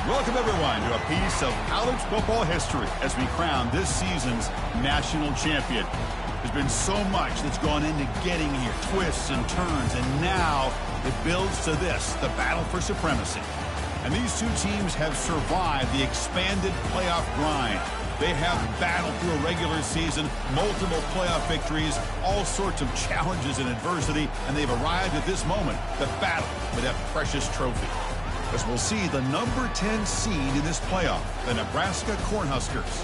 Welcome, everyone, to a piece of college football history as we crown this season's national champion. There's been so much that's gone into getting here, twists and turns, and now it builds to this, the battle for supremacy. And these two teams have survived the expanded playoff grind. They have battled through a regular season, multiple playoff victories, all sorts of challenges and adversity, and they've arrived at this moment, the battle for that precious trophy. As we'll see the number 10 seed in this playoff, the Nebraska Cornhuskers,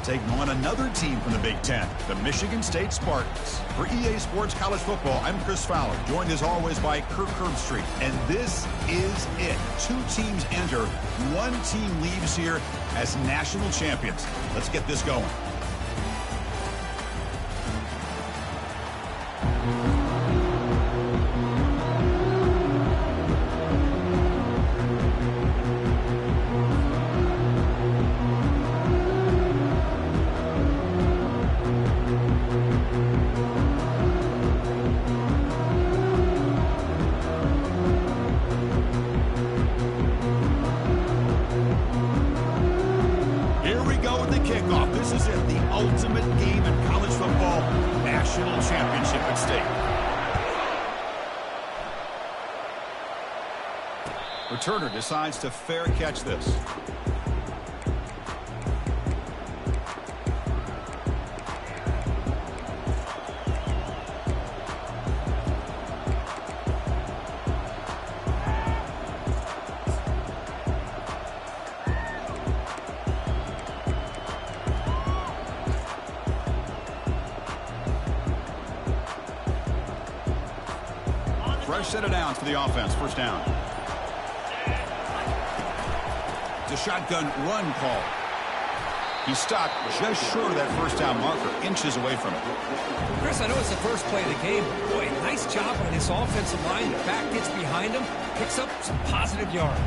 taking on another team from the Big Ten, the Michigan State Spartans. For EA Sports College Football, I'm Chris Fowler, joined as always by Kirk Herbstreit. And this is it. Two teams enter, one team leaves here as national champions. Let's get this going. Returner decides to fair catch this. Fresh set of downs for the offense. First down. The shotgun run call. He stopped just short of that first down marker, inches away from it. Chris, I know it's the first play of the game. Boy, nice job on this offensive line. The back gets behind him, picks up some positive yards.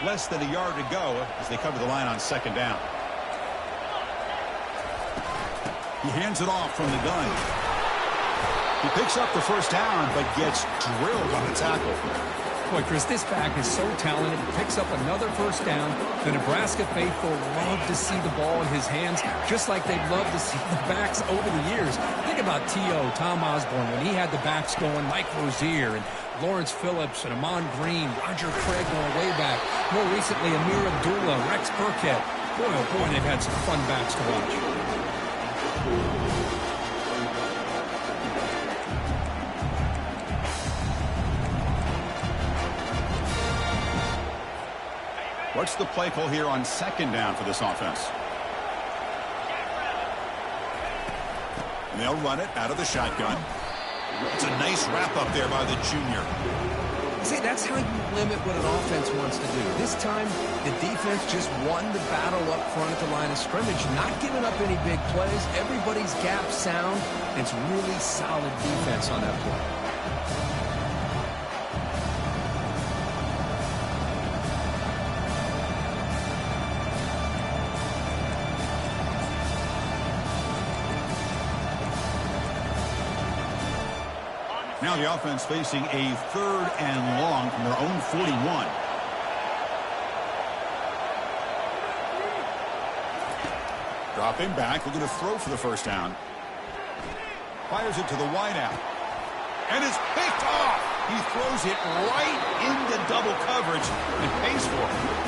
Less than a yard to go as they cover the line on second down. He hands it off from the gun. He picks up the first down, but gets drilled on the tackle. Boy, Chris, this back is so talented. He picks up another first down. The Nebraska faithful love to see the ball in his hands, just like they'd love to see the backs over the years. Think about T.O., Tom Osborne, when he had the backs going, Mike Rozier, and Lawrence Phillips, and Amon Green, Roger Craig going way back. More recently, Amir Abdullah, Rex Burkhead. Boy, oh boy, they've had some fun backs to watch. What's the play call here on second down for this offense? And they'll run it out of the shotgun. It's a nice wrap up there by the junior. See, that's how you limit what an offense wants to do. This time, the defense just won the battle up front at the line of scrimmage, not giving up any big plays. Everybody's gap sound. It's really solid defense on that play. Now the offense facing a third and long from their own 41. Dropping back, looking to throw for the first down. Fires it to the wideout. And it's picked off. He throws it right into double coverage and pays for it.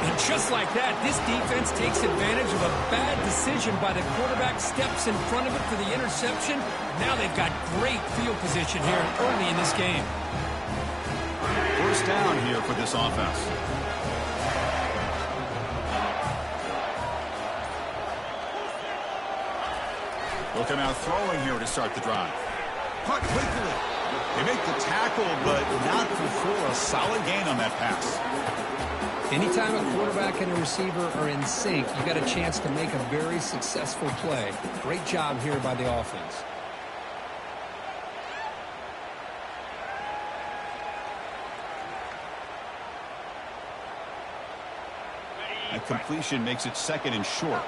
And just like that, this defense takes advantage of a bad decision by the quarterback, steps in front of it for the interception. Now they've got great field position here early in this game. First down here for this offense. Looking out throwing here to start the drive. Caught quickly. They make the tackle, but not before a solid gain on that pass. Anytime a quarterback and a receiver are in sync, you got a chance to make a very successful play. Great job here by the offense. That completion makes it second and short.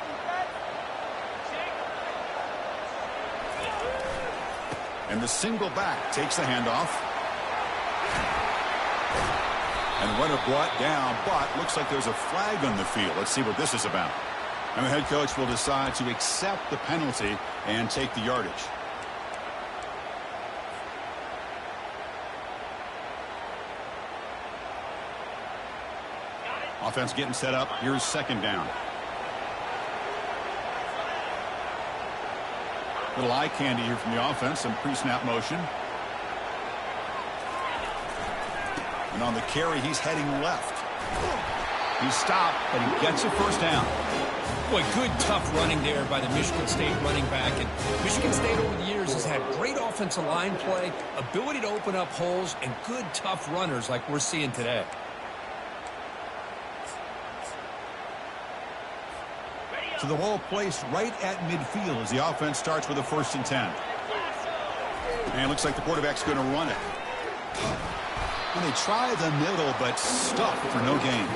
And the single back takes the handoff. And runner brought down, but looks like there's a flag on the field. Let's see what this is about. And the head coach will decide to accept the penalty and take the yardage. Offense getting set up. Here's second down. Little eye candy here from the offense. Some pre-snap motion. And on the carry, he's heading left. He's stopped, but he gets a first down. Boy, good, tough running there by the Michigan State running back. And Michigan State over the years has had great offensive line play, ability to open up holes, and good, tough runners like we're seeing today. So the ball placed right at midfield as the offense starts with a 1st and 10. And it looks like the quarterback's going to run it. And they try the middle, but stuck for no gain.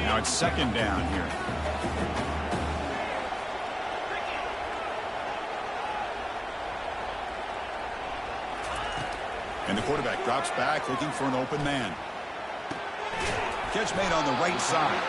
Now it's second down here. And the quarterback drops back looking for an open man. Catch made on the right side.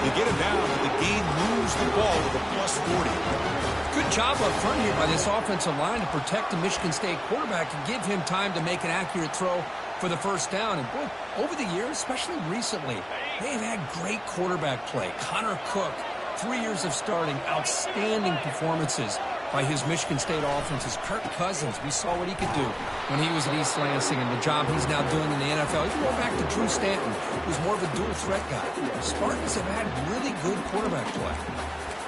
They get him down, but the gain moves the ball to the +40. Good job up front here by this offensive line to protect the Michigan State quarterback and give him time to make an accurate throw for the first down. And boy, over the years, especially recently, they have had great quarterback play. Connor Cook, 3 years of starting, outstanding performances by his Michigan State offenses. Kirk Cousins, we saw what he could do when he was at East Lansing and the job he's now doing in the NFL. You can go back to Drew Stanton, who's more of a dual threat guy. Spartans have had really good quarterback play.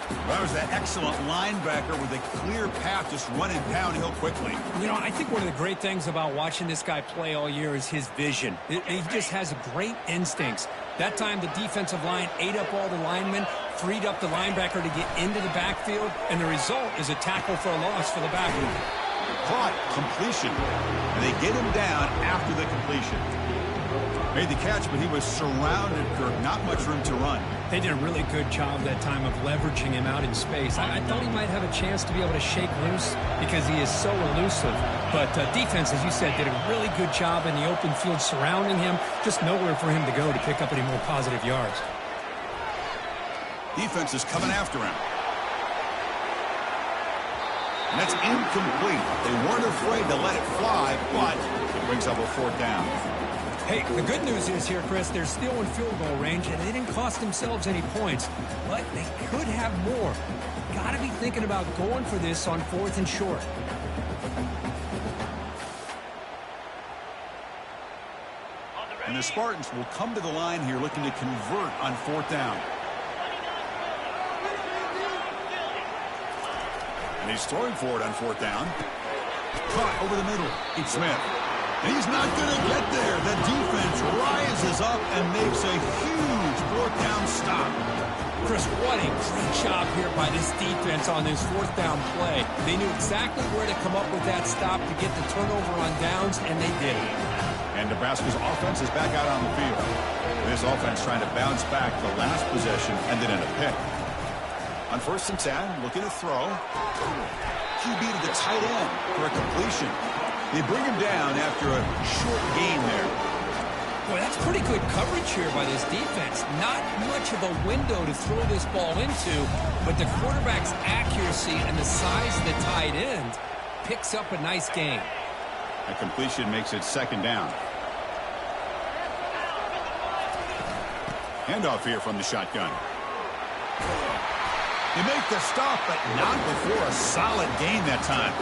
Well, that was that excellent linebacker with a clear path just running downhill quickly. You know, I think one of the great things about watching this guy play all year is his vision. He just has great instincts. That time, the defensive line ate up all the linemen, freed up the linebacker to get into the backfield, and the result is a tackle for a loss for the backfield. Caught, completion. And they get him down after the completion. Made the catch, but he was surrounded, Kirk. Not much room to run. They did a really good job that time of leveraging him out in space. I thought he might have a chance to be able to shake loose because he is so elusive. But defense, as you said, did a really good job in the open field surrounding him. Just nowhere for him to go to pick up any more positive yards. Defense is coming after him. And that's incomplete. They weren't afraid to let it fly, but it brings up a 4th down. Hey, the good news is here, Chris, they're still in field goal range, and they didn't cost themselves any points, but they could have more. Got to be thinking about going for this on 4th and short. And the Spartans will come to the line here looking to convert on 4th down. And he's throwing for it on 4th down. Caught over the middle. It's Smith. And he's not going to get there. The defense rises up and makes a huge 4th down stop. Chris, what a great job here by this defense on this 4th down play. They knew exactly where to come up with that stop to get the turnover on downs, and they did it. And Nebraska's offense is back out on the field. This offense trying to bounce back. The last possession ended in a pick. On 1st and 10, looking to throw. QB to the tight end for a completion. They bring him down after a short gain there. Boy, that's pretty good coverage here by this defense. Not much of a window to throw this ball into, but the quarterback's accuracy and the size of the tight end picks up a nice gain. A completion makes it 2nd down. Handoff here from the shotgun. They make the stop, but not before a solid gain that time.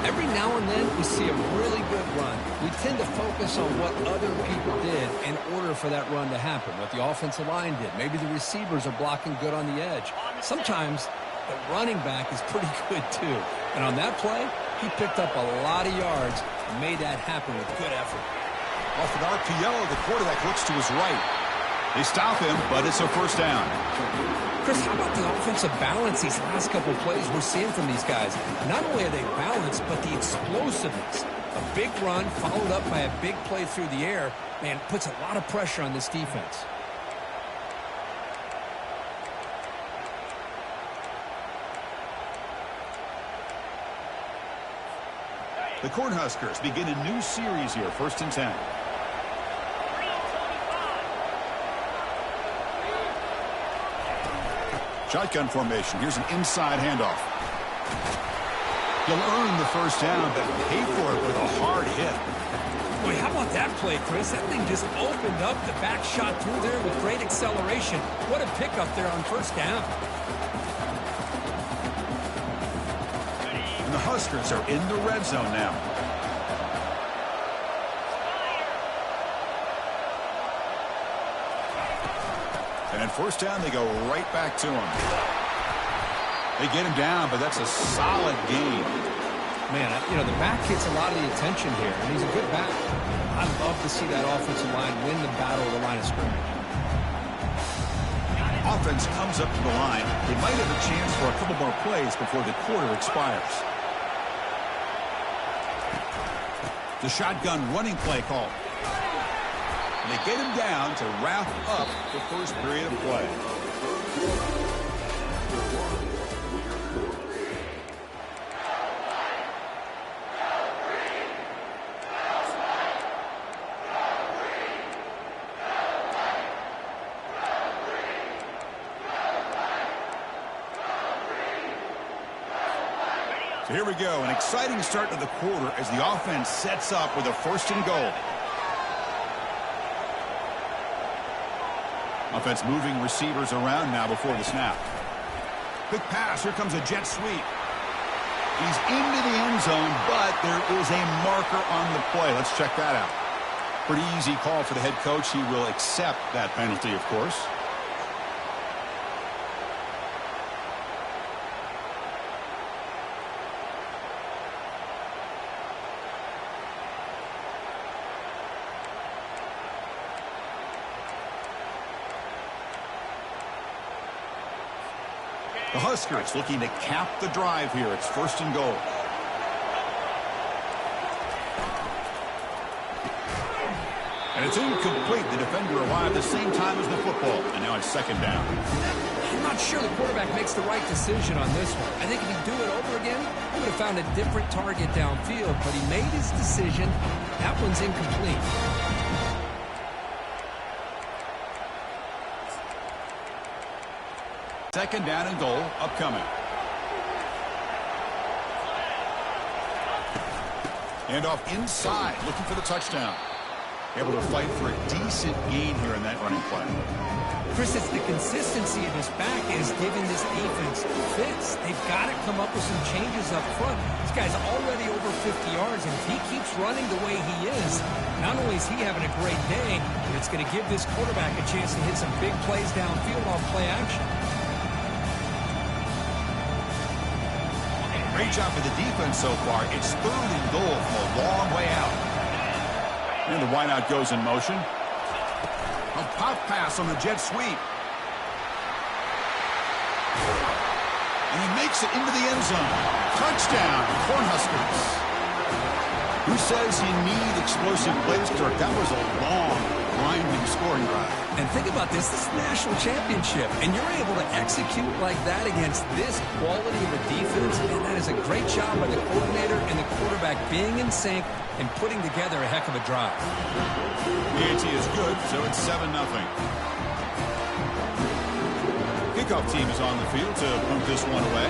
Every now and then we see a really good run. We tend to focus on what other people did in order for that run to happen, what the offensive line did. Maybe the receivers are blocking good on the edge. Sometimes the running back is pretty good too. And on that play, he picked up a lot of yards and made that happen with good effort. Off an RPO, the quarterback looks to his right. They stop him, but it's a 1st down. Chris, how about the offensive balance these last couple of plays we're seeing from these guys? Not only are they balanced, but the explosiveness. A big run followed up by a big play through the air, man, puts a lot of pressure on this defense. The Cornhuskers begin a new series here, 1st and 10. Shotgun formation. Here's an inside handoff. He'll earn the 1st down, but pay for it with a hard hit. Boy, how about that play, Chris? That thing just opened up. The back shot through there with great acceleration. What a pickup there on 1st down. And the Huskers are in the red zone now. And at 1st down, they go right back to him. They get him down, but that's a solid gain. Man, the back gets a lot of the attention here, and he's a good back. I love to see that offensive line win the battle of the line of scrimmage. Offense comes up to the line. They might have a chance for a couple more plays before the quarter expires. The shotgun running play call. And they get him down to wrap up the 1st period of play. So here we go, an exciting start to the quarter as the offense sets up with a 1st and goal. Offense moving receivers around now before the snap. Quick pass, here comes a jet sweep. He's into the end zone, but there is a marker on the play. Let's check that out. Pretty easy call for the head coach. He will accept that penalty, of course. The Huskers looking to cap the drive here. It's 1st and goal. And it's incomplete. The defender arrived the same time as the football. And now it's 2nd down. I'm not sure the quarterback makes the right decision on this one. I think if he'd do it over again, he would have found a different target downfield. But he made his decision. That one's incomplete. 2nd down and goal upcoming. And off inside, looking for the touchdown. Able to fight for a decent gain here in that running play. Chris, it's the consistency of his back is giving this defense fits. They've got to come up with some changes up front. This guy's already over 50 yards, and if he keeps running the way he is, not only is he having a great day, but it's going to give this quarterback a chance to hit some big plays downfield off play action. Great job for the defense so far. It's 3rd and goal from a long way out. And the wideout goes in motion. A pop pass on the jet sweep. And he makes it into the end zone. Touchdown, Cornhuskers. Who says you need explosive plays, Kirk? That was a long, grinding scoring drive. And think about this. This is a national championship, and you're able to execute like that against this quality of a defense, and that is a great job by the coordinator and the quarterback being in sync and putting together a heck of a drive. The ante is good, so it's 7-0. Kickoff team is on the field to move this one away.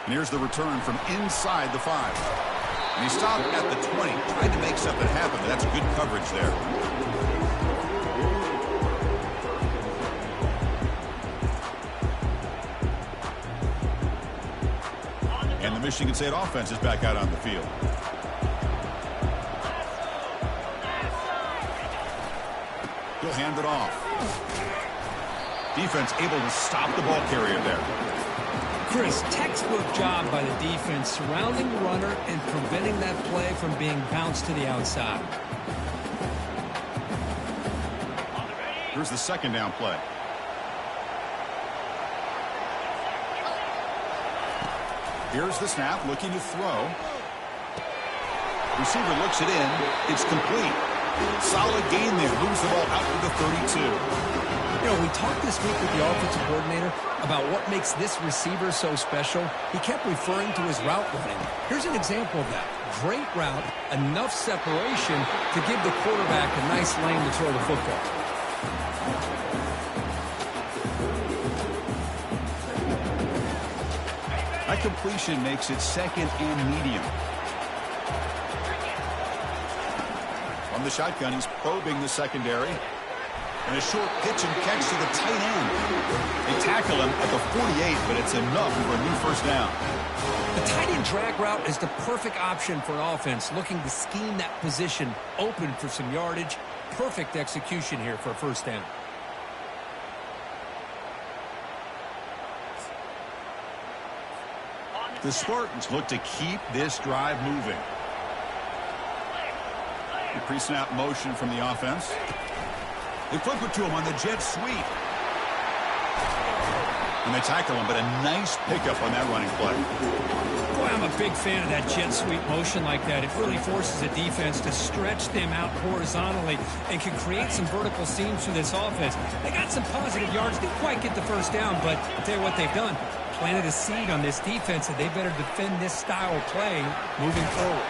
And here's the return from inside the 5. And he stopped at the 20, tried to make something happen, but that's good coverage there. And the Michigan State offense is back out on the field. He'll hand it off. Defense able to stop the ball carrier there. Chris, textbook job by the defense surrounding the runner and preventing that play from being bounced to the outside. Here's the 2nd down play. Here's the snap, looking to throw. Receiver looks it in. It's complete. Solid gain there. Moves the ball out to the 32. You know, we talked this week with the offensive coordinator about what makes this receiver so special. He kept referring to his route running. Here's an example of that. Great route, enough separation to give the quarterback a nice lane to throw the football. That completion makes it second and medium. From the shotgun, he's probing the secondary. And a short pitch and catch to the tight end. They tackle him at the 48, but it's enough for a new first down. The tight end drag route is the perfect option for an offense looking to scheme that position open for some yardage. Perfect execution here for a first down. The Spartans look to keep this drive moving. The pre-snap motion from the offense. They flip it to him on the jet sweep. And they tackle him, but a nice pickup on that running play. Boy, I'm a big fan of that jet sweep motion like that. It really forces a defense to stretch them out horizontally and can create some vertical seams for this offense. They got some positive yards. Didn't quite get the first down, but I'll tell you what they've done. Planted a seed on this defense, and they better defend this style of play moving forward.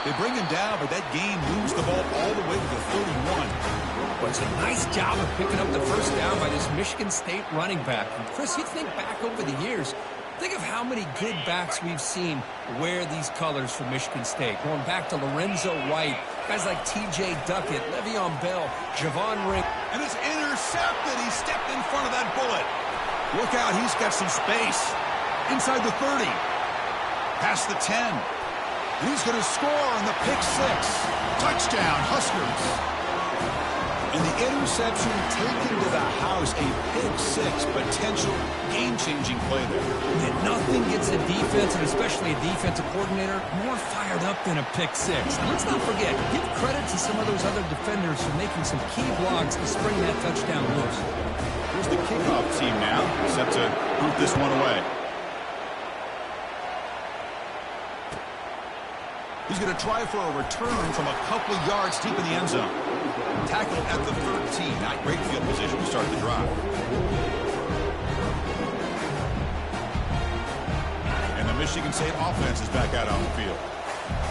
They bring him down, but that gain moves the ball all the way to the 31. Well, it's a nice job of picking up the first down by this Michigan State running back. And Chris, you think back over the years, think of how many good backs we've seen wear these colors for Michigan State. Going back to Lorenzo White, guys like T.J. Duckett, Le'Veon Bell, Javon Ring. And it's intercepted. He stepped in front of that bullet. Look out, he's got some space. Inside the 30. Past the 10. And he's going to score on the pick six. Touchdown, Huskers. And the interception taken to the house, a pick six, potential game-changing play there. And nothing gets a defense, and especially a defensive coordinator, more fired up than a pick six. Now, let's not forget, give credit to some of those other defenders for making some key blocks to spring that touchdown loose. Here's the kickoff team now, set to boot this one away. He's going to try for a return from a couple of yards deep in the end zone. Tackled at the 13. Not great field position to start the drive. And the Michigan State offense is back out on the field.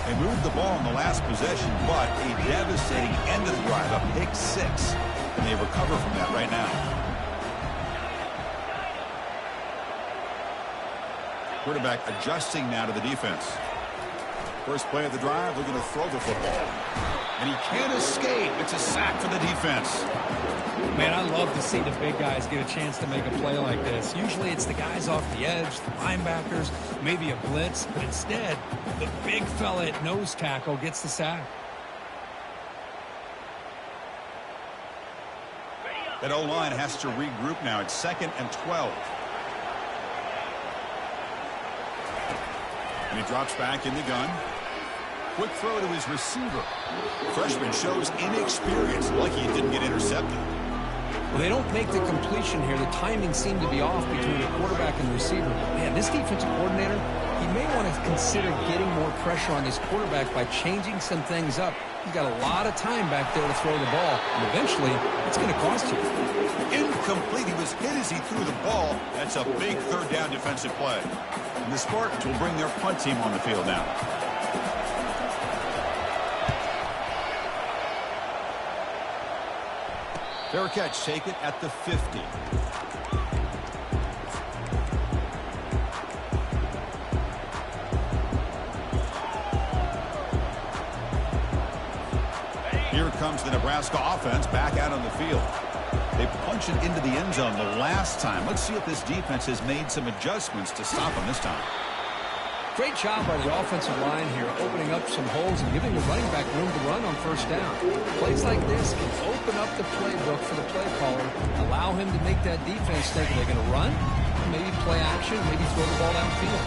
They moved the ball in the last possession, but a devastating end of the drive, a pick six. And they recover from that right now. Quarterback adjusting now to the defense. First play of the drive, looking to throw the football. And he can't escape. It's a sack for the defense. Man, I love to see the big guys get a chance to make a play like this. Usually it's the guys off the edge, the linebackers, maybe a blitz. But instead, the big fella at nose tackle gets the sack. That O-line has to regroup now. It's 2nd and 12. And he drops back in the gun. Quick throw to his receiver. Freshman shows inexperience. Lucky he didn't get intercepted. Well, they don't make the completion here. The timing seemed to be off between the quarterback and the receiver. Man, this defensive coordinator, he may want to consider getting more pressure on this quarterback by changing some things up. He's got a lot of time back there to throw the ball, and eventually it's going to cost you. Incomplete. He was hit as he threw the ball. That's a big third down defensive play. And the Spartans will bring their punt team on the field now. Fair catch, take it at the 50. Here comes the Nebraska offense back out on the field. They punch it into the end zone the last time. Let's see if this defense has made some adjustments to stop them this time. Great job by the offensive line here, opening up some holes and giving the running back room to run on first down. Plays like this can open up the playbook for the play caller, allow him to make that defense think, are they going to run? Maybe play action, maybe throw the ball downfield.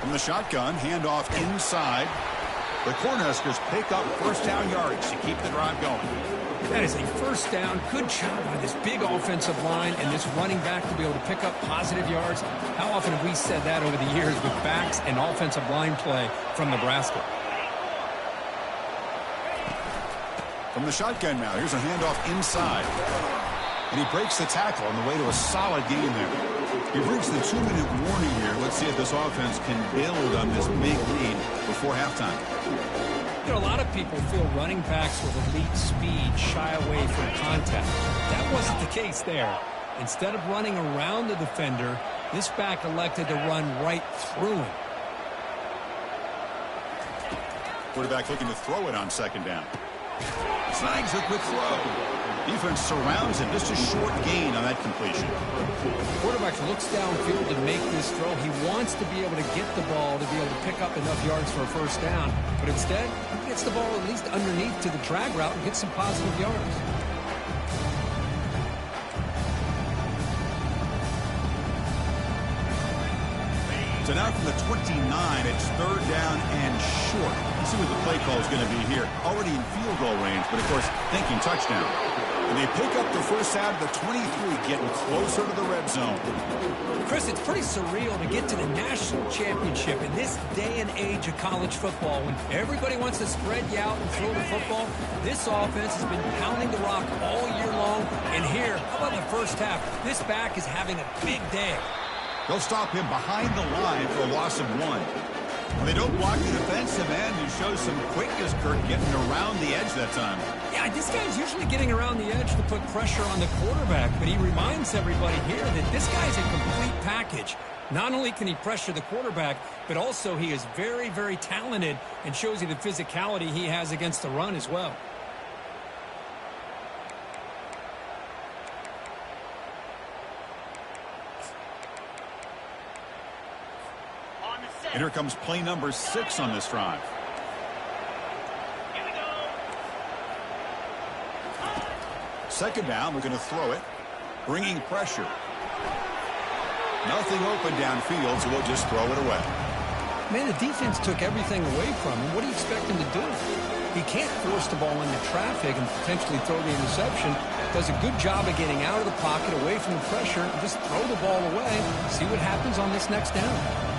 From the shotgun, handoff inside. The Cornhuskers pick up first down yardage to keep the drive going. That is a first down. Good job by this big offensive line and this running back to be able to pick up positive yards. How often have we said that over the years with backs and offensive line play from Nebraska? From the shotgun now, here's a handoff inside. And he breaks the tackle on the way to a solid gain there. He reached the 2-minute warning here. Let's see if this offense can build on this big lead before halftime. You know, a lot of people feel running backs with elite speed shy away from contact. That wasn't the case there. Instead of running around the defender, this back elected to run right through him. Quarterback looking to throw it on second down. Snags a quick throw. Defense surrounds him. Just a short gain on that completion. Quarterback looks downfield to make this throw. He wants to be able to get the ball to be able to pick up enough yards for a first down. But instead, he gets the ball at least underneath to the drag route and gets some positive yards. So now from the 29, it's third down and short. Let's see what the play call is going to be here. Already in field goal range, but of course, thinking touchdown. And they pick up the first out of the 23, getting closer to the red zone. Chris, it's pretty surreal to get to the national championship in this day and age of college football when everybody wants to spread you out and throw the football. This offense has been pounding the rock all year long. And here, how about the first half? This back is having a big day. They'll stop him behind the line for a loss of 1. When they don't block the defensive end, he shows some quickness, Kirk, getting around the edge that time. Yeah, this guy's usually getting around the edge to put pressure on the quarterback, but he reminds everybody here that this guy's a complete package. Not only can he pressure the quarterback, but also he is very, very talented and shows you the physicality he has against the run as well. And here comes play number 6 on this drive. Here we go. Second down, we're going to throw it. Bringing pressure. Nothing open downfield, so we'll just throw it away. Man, the defense took everything away from him. What do you expect him to do? He can't force the ball into traffic and potentially throw the interception. Does a good job of getting out of the pocket, away from the pressure, and just throw the ball away. See what happens on this next down.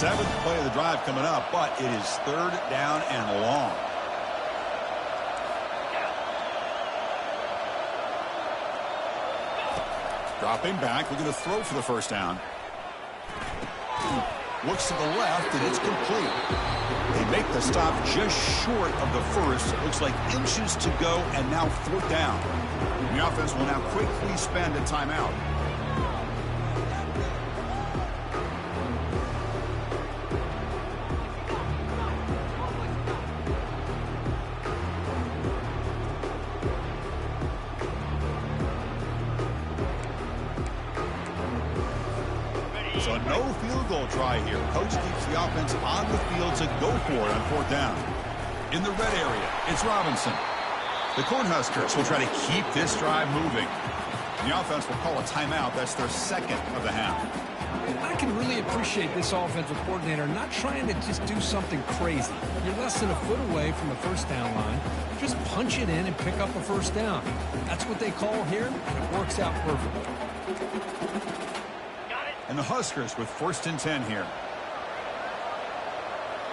Seventh play of the drive coming up, but it is third down and long. Dropping back, we're going to throw for the first down. Looks to the left, and it's complete. They make the stop just short of the first. It looks like inches to go, and now fourth down. The offense will now quickly spend a timeout. So no field goal try here. Coach keeps the offense on the field to go for it on fourth down. In the red area, it's Robinson. The Cornhuskers will try to keep this drive moving. The offense will call a timeout. That's their second of the half. I can really appreciate this offensive coordinator not trying to just do something crazy. You're less than a foot away from the first down line. Just punch it in and pick up a first down. That's what they call here, and it works out perfectly. And the Huskers with first and 10 here.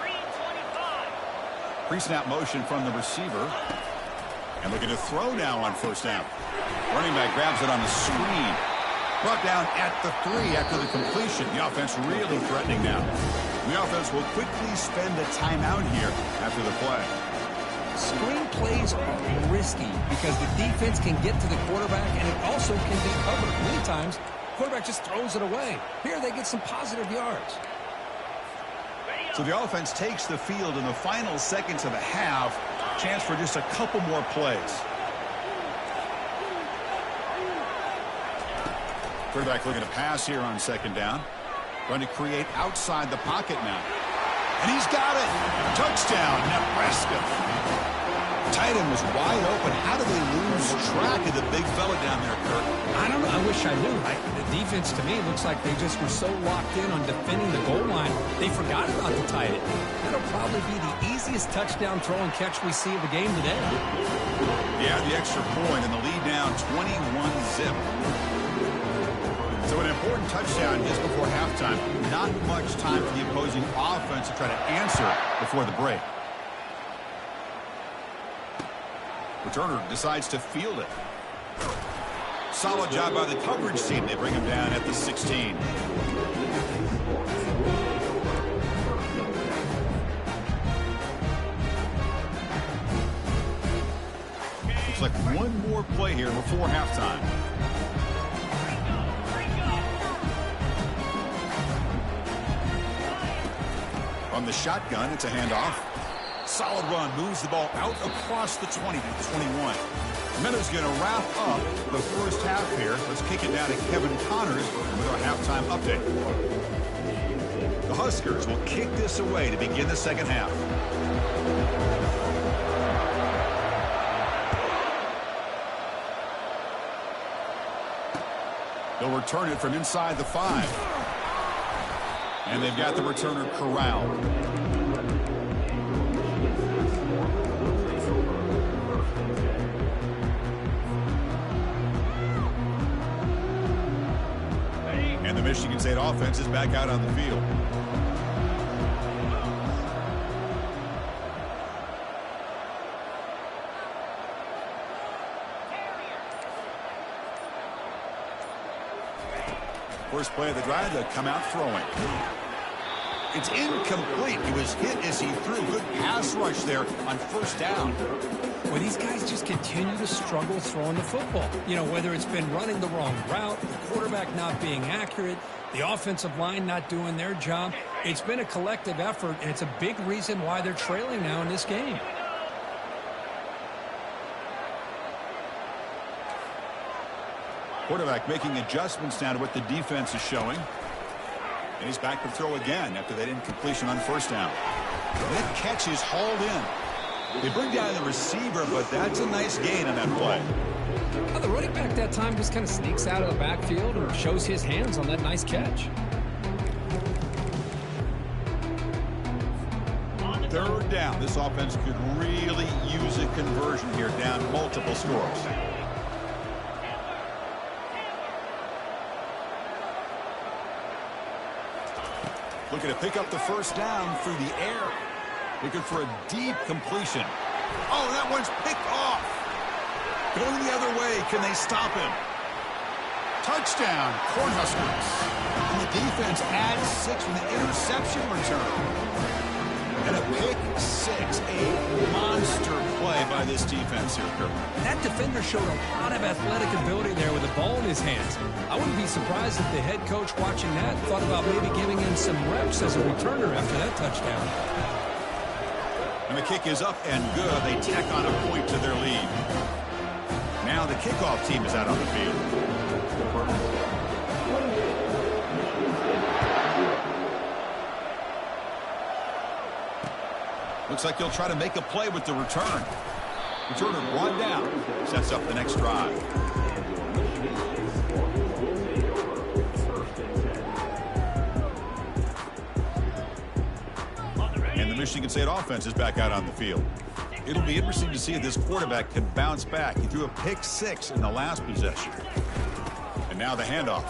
3:25. Pre-snap motion from the receiver. And looking to throw now on first down. Running back grabs it on the screen. Brought down at the 3 after the completion. The offense really threatening now. The offense will quickly spend a timeout here after the play. Screen plays are risky because the defense can get to the quarterback and it also can be covered. Many times, the quarterback just throws it away. Here they get some positive yards. So the offense takes the field in the final seconds of the half. Chance for just a couple more plays. Quarterback looking to pass here on second down. Trying to create outside the pocket now. And he's got it. Touchdown, Nebraska. Tight end was wide open. How do they lose track of the big fella down there, Kirk? I don't know. I wish I knew. The defense, to me, looks like they just were so locked in on defending the goal line, they forgot about the tight end. That'll probably be the easiest touchdown throw and catch we see of the game today. Yeah, the extra point and the lead down 21-zip. So an important touchdown just before halftime. Not much time for the opposing offense to try to answer before the break. Returner decides to field it. Solid job by the coverage team. They bring him down at the 16. Looks like one more play here before halftime. From the shotgun, it's a handoff. Solid run, moves the ball out across the 20 to the 21. Meadow's going to wrap up the first half here. Let's kick it down to Kevin Connors with our halftime update. The Huskers will kick this away to begin the second half. They'll return it from inside the 5. And they've got the returner corralled. And the Michigan State offense is back out on the field. First play of the drive, they'll come out throwing. It's incomplete. He was hit as he threw. Good pass rush there on first down. Well, these guys just continue to struggle throwing the football. You know, whether it's been running the wrong route, the quarterback not being accurate, the offensive line not doing their job. It's been a collective effort, and it's a big reason why they're trailing now in this game. Quarterback making adjustments now to what the defense is showing. And he's back to throw again after that incompletion on first down. That catch is hauled in. They bring down the receiver, but that's a nice gain on that play. Well, the running back that time just kind of sneaks out of the backfield and shows his hands on that nice catch. Third down. This offense could really use a conversion here, down multiple scores. Looking to pick up the first down through the air. Looking for a deep completion. Oh, that one's picked off. Going the other way. Can they stop him? Touchdown, Cornhuskers. And the defense adds 6 with an interception return. And a pick 6. A monster play by this defense here, Kirk. That defender showed a lot of athletic ability there with the ball in his hands. I wouldn't be surprised if the head coach watching that thought about maybe giving him some reps as a returner after that touchdown. And the kick is up and good. They tack on a point to their lead. Now the kickoff team is out on the field. Looks like they'll try to make a play with the return. Returner one down. Sets up the next drive. And the Michigan State offense is back out on the field. It'll be interesting to see if this quarterback can bounce back. He threw a pick 6 in the last possession. And now the handoff.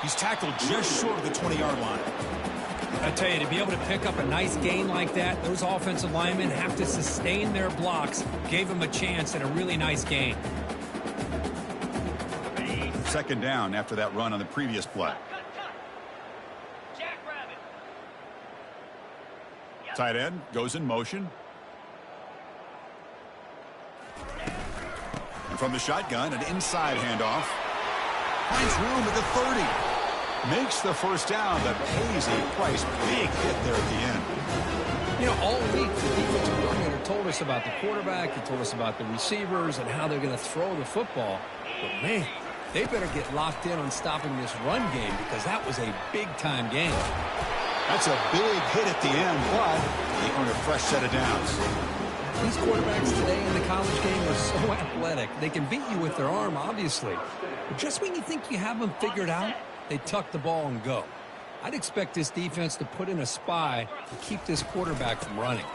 He's tackled just short of the 20-yard line. I tell you, to be able to pick up a nice gain like that, those offensive linemen have to sustain their blocks. Gave him a chance and a really nice gain. Second down after that run on the previous play. Tight end goes in motion. And from the shotgun, an inside handoff. Finds room at the 30. Makes the first down, but pays a price. Big hit there at the end. You know, all week, the defensive coordinator told us about the quarterback. He told us about the receivers and how they're going to throw the football. But, man, they better get locked in on stopping this run game because that was a big-time game. That's a big hit at the end, but they earn a fresh set of downs. These quarterbacks today in the college game are so athletic. They can beat you with their arm, obviously. But just when you think you have them figured out, they tuck the ball and go. I'd expect this defense to put in a spy to keep this quarterback from running.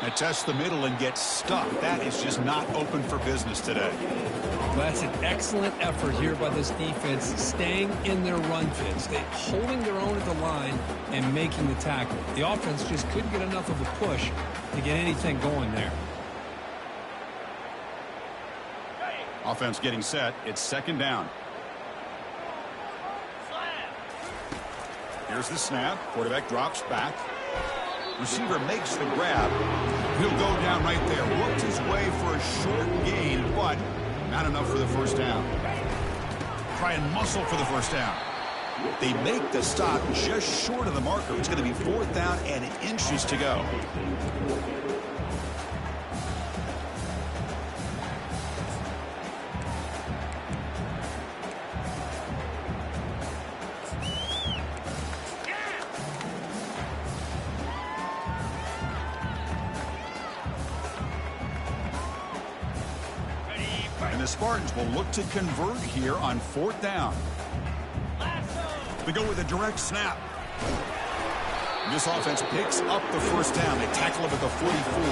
Now test the middle and get stuck. That is just not open for business today. Well, that's an excellent effort here by this defense, staying in their run fits. They're holding their own at the line and making the tackle. The offense just couldn't get enough of a push to get anything going there. Offense getting set. It's second down. Here's the snap. Quarterback drops back. Receiver makes the grab. He'll go down right there. Worked his way for a short gain, but not enough for the first down. Try and muscle for the first down. They make the stop just short of the marker. It's going to be fourth down and inches to go. And the Spartans will look to convert here on fourth down. They go with a direct snap. This offense picks up the first down. They tackle him at the 44.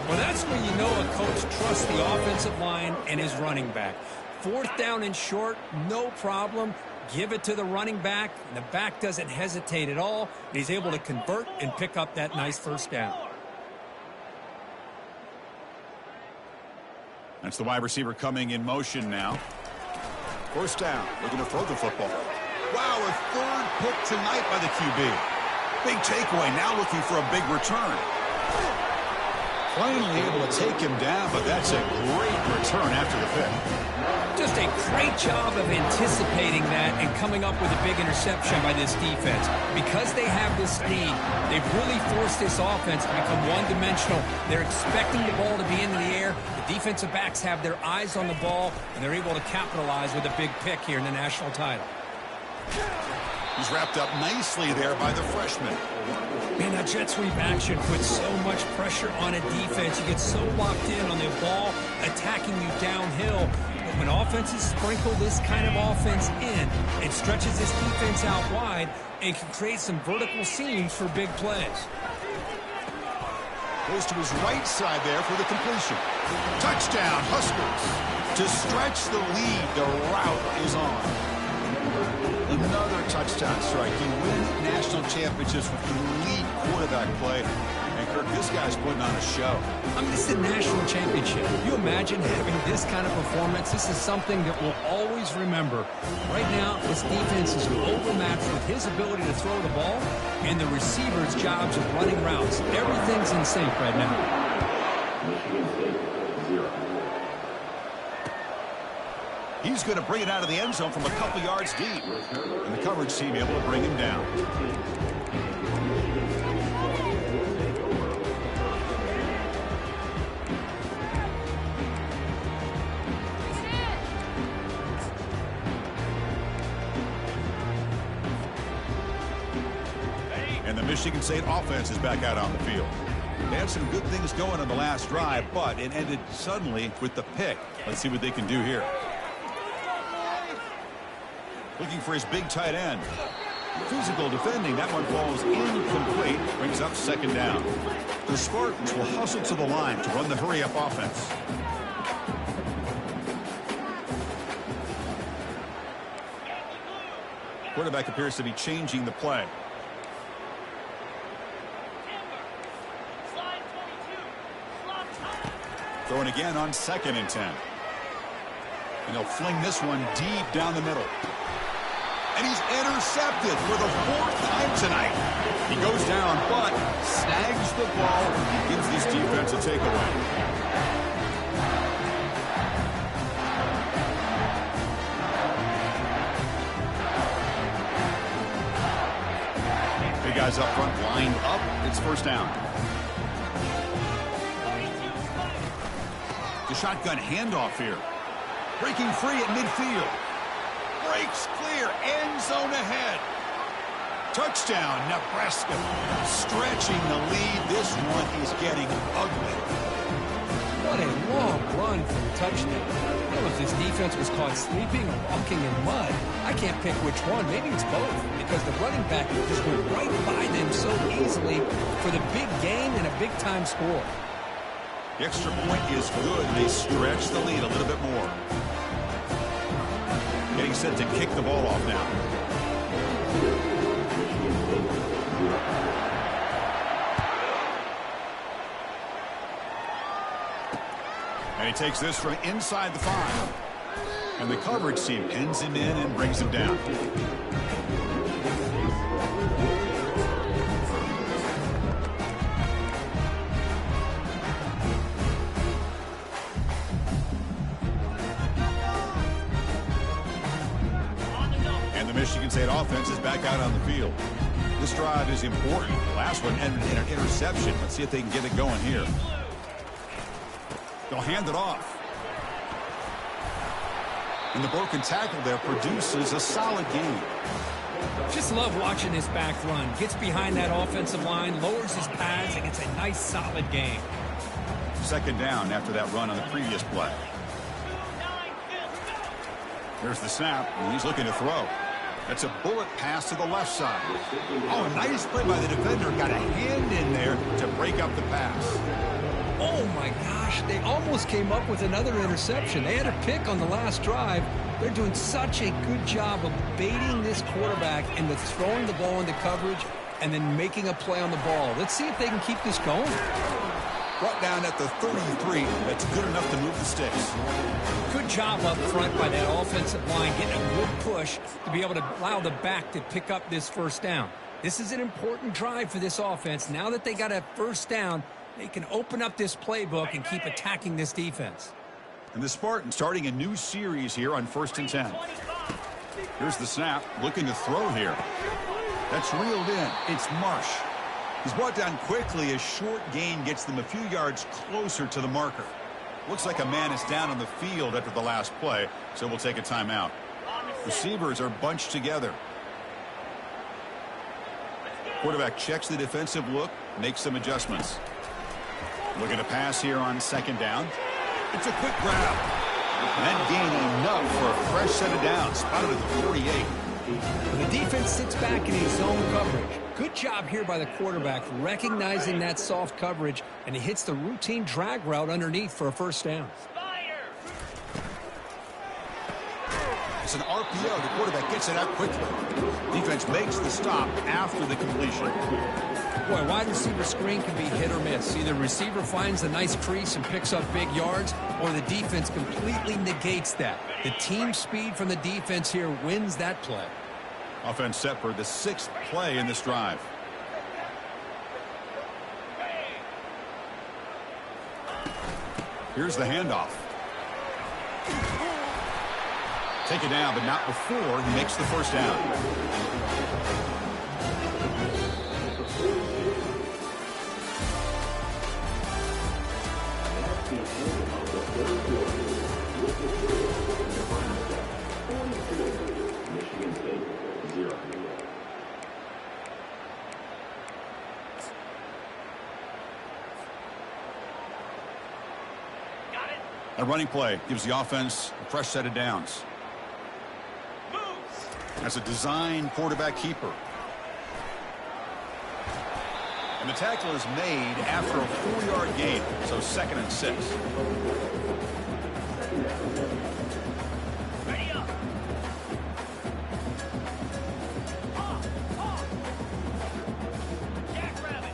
Well, that's when you know a coach trusts the offensive line and his running back. Fourth down and short, no problem. Give it to the running back. And the back doesn't hesitate at all. And he's able to convert and pick up that nice first down. That's the wide receiver coming in motion now. First down. Looking to throw the football. Wow, a third pick tonight by the QB. Big takeaway, now looking for a big return. Finally able to take him down, but that's a great return after the pick. Just a great job of anticipating that and coming up with a big interception by this defense. Because they have this lead, they've really forced this offense to become one-dimensional. They're expecting the ball to be in the air. The defensive backs have their eyes on the ball, and they're able to capitalize with a big pick here in the national title. He's wrapped up nicely there by the freshman. Man, that jet sweep action puts so much pressure on a defense. You get so locked in on the ball attacking you downhill. But when offenses sprinkle this kind of offense in, it stretches this defense out wide and can create some vertical seams for big plays. Goes to his right side there for the completion. Touchdown, Huskers. To stretch the lead, the route is on. Another touchdown strike. You win national championships with elite quarterback play. And, Kirk, this guy's putting on a show. I mean, this is a national championship. Can you imagine having this kind of performance? This is something that we'll always remember. Right now, this defense is overmatched with his ability to throw the ball and the receiver's jobs of running routes. Everything's in sync right now. He's going to bring it out of the end zone from a couple yards deep. And the coverage team able to bring him down. And the Michigan State offense is back out on the field. They had some good things going on the last drive, but it ended suddenly with the pick. Let's see what they can do here. Looking for his big tight end. Physical defending. That one falls incomplete. Brings up second down. The Spartans will hustle to the line to run the hurry-up offense. Quarterback appears to be changing the play. Throwing again on 2nd and 10. And he'll fling this one deep down the middle. And he's intercepted for the 4th time tonight. He goes down, but snags the ball and gives this defense a takeaway. Big guys up front, lined up. It's first down. The shotgun handoff here. Breaking free at midfield. Breaks clear, end zone ahead. Touchdown, Nebraska. Stretching the lead. This one one is getting ugly. What a long run for a touchdown. I don't know if this defense was caught sleeping or walking in mud. I can't pick which one. Maybe it's both, because the running back just went right by them so easily for the big gain and a big-time score. The extra point is good. They stretch the lead a little bit more. Getting set to kick the ball off now. And he takes this from inside the 5. And the coverage team pins him in and brings him down. And the Michigan State offense is back out on the field. This drive is important. The last one ended in an interception. Let's see if they can get it going here. They'll hand it off. And the broken tackle there produces a solid gain. Just love watching this back run. Gets behind that offensive line, lowers his pads, and gets a nice solid gain. Second down after that run on the previous play. Here's the snap, and he's looking to throw. That's a bullet pass to the left side. Oh, nice play by the defender. Got a hand in there to break up the pass. Oh, my gosh. They almost came up with another interception. They had a pick on the last drive. They're doing such a good job of baiting this quarterback into throwing the ball into coverage and then making a play on the ball. Let's see if they can keep this going. Brought down at the 33. That's good enough to move the sticks. Good job up front by that offensive line, getting a good push to be able to allow the back to pick up this first down. This is an important drive for this offense. Now that they got a first down, they can open up this playbook and keep attacking this defense. And the Spartans starting a new series here on 1st and 10. Here's the snap, looking to throw here. That's reeled in. It's Marsh. He's brought down quickly. A short gain gets them a few yards closer to the marker. Looks like a man is down on the field after the last play, so we'll take a timeout. Receivers are bunched together. Quarterback checks the defensive look, makes some adjustments. Looking to pass here on second down. It's a quick grab. And that gain enough for a fresh set of downs. Spotted at the 48. The defense sits back in his zone coverage. Good job here by the quarterback, recognizing that soft coverage, and he hits the routine drag route underneath for a first down. It's an RPO. The quarterback gets it out quickly. Defense makes the stop after the completion. Boy, wide receiver screen can be hit or miss. Either receiver finds a nice crease and picks up big yards, or the defense completely negates that. The team speed from the defense here wins that play. Offense set for the 6th play in this drive. Here's the handoff. Take it down, but not before he makes the first down. A running play gives the offense a fresh set of downs. That's a design quarterback keeper. And the tackle is made after a 4-yard gain, so 2nd and 6. Ready up. Jackrabbit.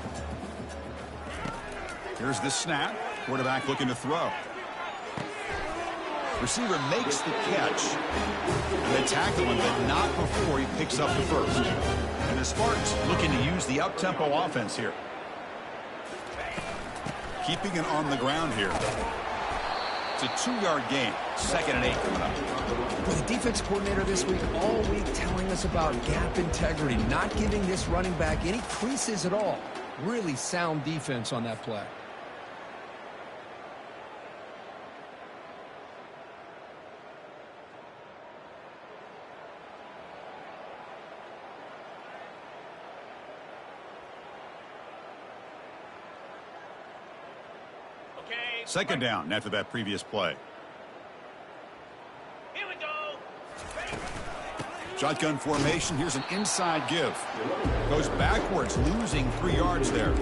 Here's the snap. Quarterback looking to throw. Receiver makes the catch. And they tackle him, but not before he picks up the first. And the Spartans looking to use the up-tempo offense here. Keeping it on the ground here. It's a 2-yard gain. 2nd and 8 coming up. Well, the defense coordinator this week all week telling us about gap integrity, not giving this running back any creases at all. Really sound defense on that play. Okay. Second down after that previous play. Here we go. Shotgun formation. Here's an inside give. Goes backwards, losing 3 yards there.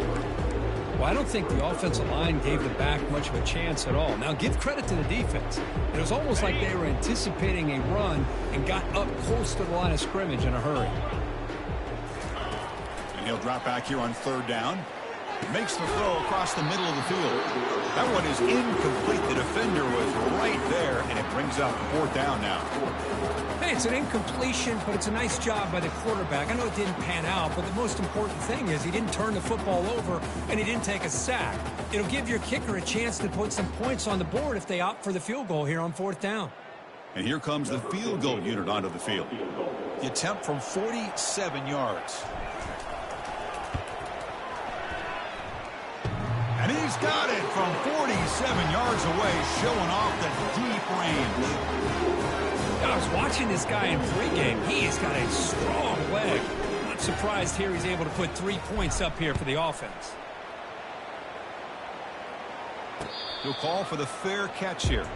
Well, I don't think the offensive line gave the back much of a chance at all. Now, give credit to the defense. It was almost like they were anticipating a run and got up close to the line of scrimmage in a hurry. And he'll drop back here on third down. Makes the throw across the middle of the field. That one is incomplete. The defender was right there, and it brings up fourth down now. Hey, it's an incompletion, but it's a nice job by the quarterback. I know it didn't pan out, but the most important thing is he didn't turn the football over, and he didn't take a sack. It'll give your kicker a chance to put some points on the board if they opt for the field goal here on fourth down. And here comes the field goal unit onto the field. The attempt from 47 yards. And he's got it from 47 yards away, showing off the deep range. I was watching this guy in pregame. He has got a strong leg. Not surprised here he's able to put 3 points up here for the offense. He'll call for the fair catch here.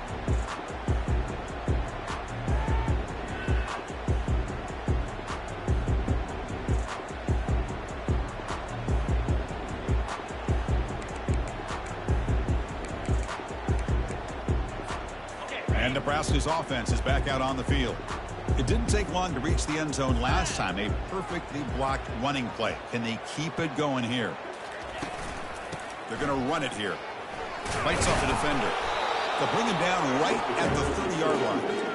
And Nebraska's offense is back out on the field. It didn't take long to reach the end zone last time. A perfectly blocked running play. Can they keep it going here? They're going to run it here. Fights off the defender. They'll bring him down right at the 30-yard line.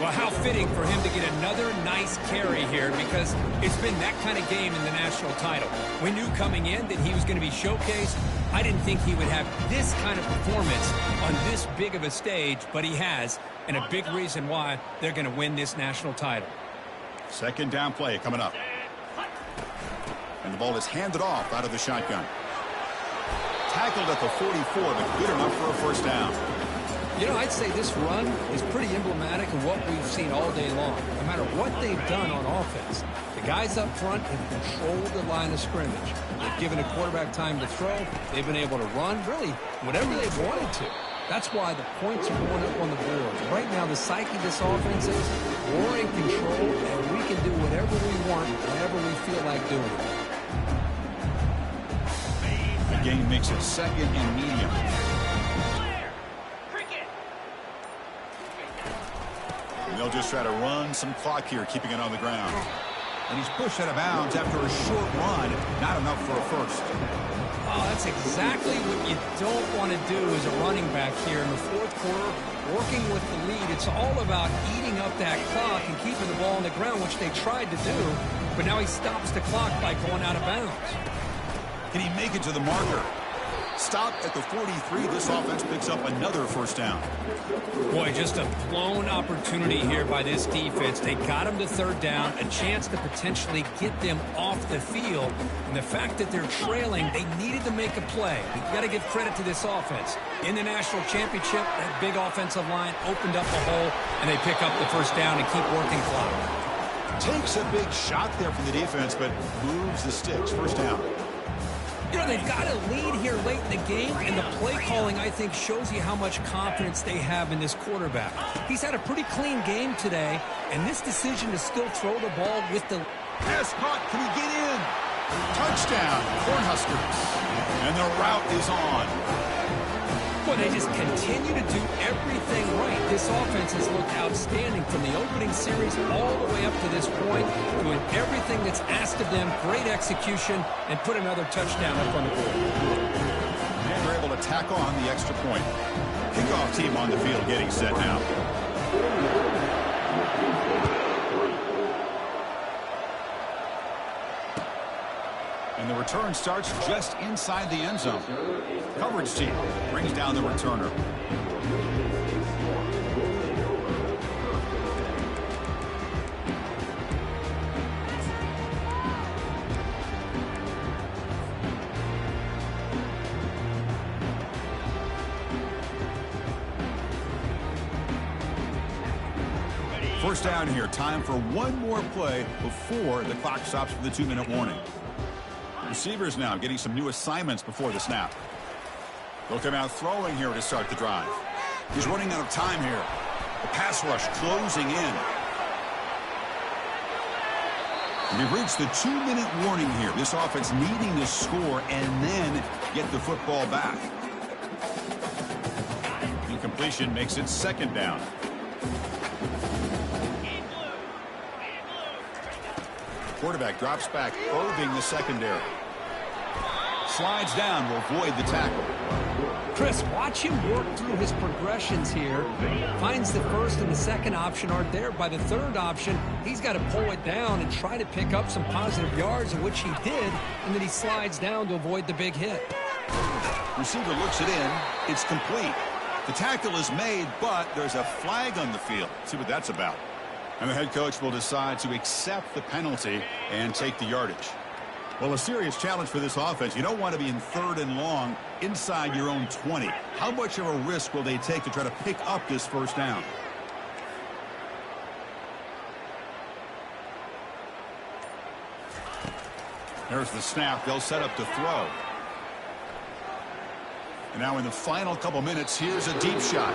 Well, how fitting for him to get another nice carry here, because it's been that kind of game in the national title. We knew coming in that he was going to be showcased. I didn't think he would have this kind of performance on this big of a stage, but he has, and a big reason why they're going to win this national title. Second down play coming up. And the ball is handed off out of the shotgun. Tackled at the 44, but good enough for a first down. You know, I'd say this run is pretty emblematic of what we've seen all day long. No matter what they've done on offense, the guys up front have controlled the line of scrimmage. They've given a quarterback time to throw. They've been able to run, really, whatever they've wanted to. That's why the points are going up on the board. Right now, the psyche of this offense is we're in control, and we can do whatever we want, whenever we feel like doing it. The game makes it second and medium. And they'll just try to run some clock here, keeping it on the ground. And he's pushed out of bounds after a short run. Not enough for a first. Oh, that's exactly what you don't want to do as a running back here in the fourth quarter. Working with the lead, it's all about eating up that clock and keeping the ball on the ground, which they tried to do. But now he stops the clock by going out of bounds. Can he make it to the marker? Stop at the 43. This offense picks up another first down. Boy, just a blown opportunity here by this defense. They got him to third down, a chance to potentially get them off the field. And the fact that they're trailing, they needed to make a play. You've got to give credit to this offense. In the national championship, that big offensive line opened up a hole, and they pick up the first down and keep working clock. Takes a big shot there from the defense, but moves the sticks. First down. You know, they've got a lead here late in the game, and the play calling, I think, shows you how much confidence they have in this quarterback. He's had a pretty clean game today, and this decision to still throw the ball with the... Pass caught. Can he get in? Touchdown, Cornhuskers. And the route is on. Well, they just continue to do everything right. This offense has looked outstanding from the opening series all the way up to this point, doing everything that's asked of them, great execution, and put another touchdown up on the board. And they're able to tack on the extra point. Kickoff team on the field getting set now. And the return starts just inside the end zone. Coverage team brings down the returner. First down here. Time for one more play before the clock stops for the 2-minute warning. Receivers now getting some new assignments before the snap. They'll come out throwing here to start the drive. He's running out of time here. The pass rush closing in. We've reached the 2-minute warning here. This offense needing to score and then get the football back. Incompletion makes it second down. Quarterback drops back, probing the secondary. Slides down, will avoid the tackle. Chris, watch him work through his progressions here. Finds the first and the second option aren't there. By the third option, he's got to pull it down and try to pick up some positive yards, in which he did, and then he slides down to avoid the big hit. Receiver looks it in. It's complete. The tackle is made, but there's a flag on the field. See what that's about. And the head coach will decide to accept the penalty and take the yardage. Well, a serious challenge for this offense. You don't want to be in 3rd and long inside your own 20. How much of a risk will they take to try to pick up this first down? There's the snap. They'll set up to throw. And now in the final couple minutes, here's a deep shot.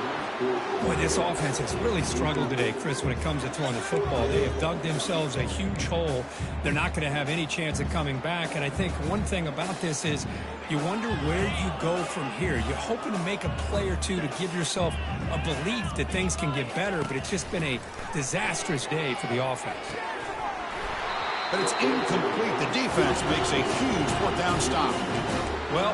Boy, this offense has really struggled today, Chris, when it comes to throwing the football. They have dug themselves a huge hole. They're not going to have any chance of coming back. And I think one thing about this is you wonder where you go from here. You're hoping to make a play or two to give yourself a belief that things can get better, but it's just been a disastrous day for the offense. But it's incomplete. The defense makes a huge 4th down stop. Well,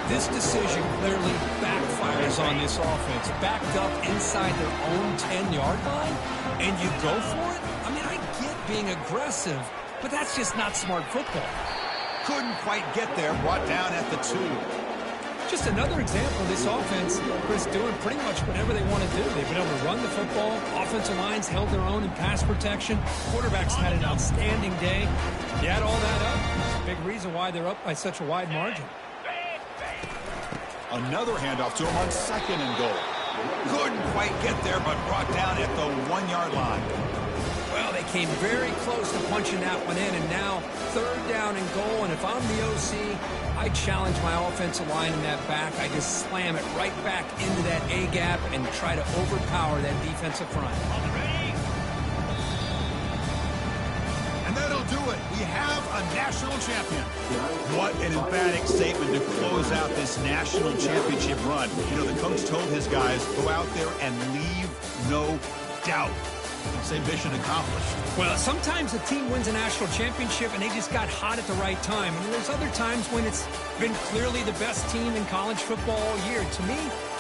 this decision clearly backfires on this offense. Backed up inside their own 10-yard line, and you go for it? I mean, I get being aggressive, but that's just not smart football. Couldn't quite get there. Brought down at the 2. Just another example of this offense, Chris, doing pretty much whatever they want to do. They've been able to run the football. Offensive lines held their own in pass protection. Quarterbacks had an outstanding day. You add all that up, it's a big reason why they're up by such a wide margin. Another handoff to him on 2nd and goal. Couldn't quite get there, but brought down at the 1-yard line. Well, they came very close to punching that one in, and now 3rd down and goal. And if I'm the OC, I challenge my offensive line in that back. I just slam it right back into that A-gap and try to overpower that defensive front. And that'll do it. We have a national champion. What an emphatic statement to close out this national championship run. You know, the coach told his guys, go out there and leave no doubt. Say mission accomplished. Well, sometimes a team wins a national championship and they just got hot at the right time. And there's other times when it's been clearly the best team in college football all year. To me,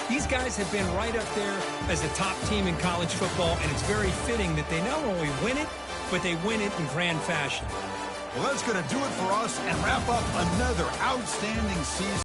these guys have been right up there as the top team in college football, and it's very fitting that they not only win it, but they win it in grand fashion. Well, that's going to do it for us and wrap up another outstanding season.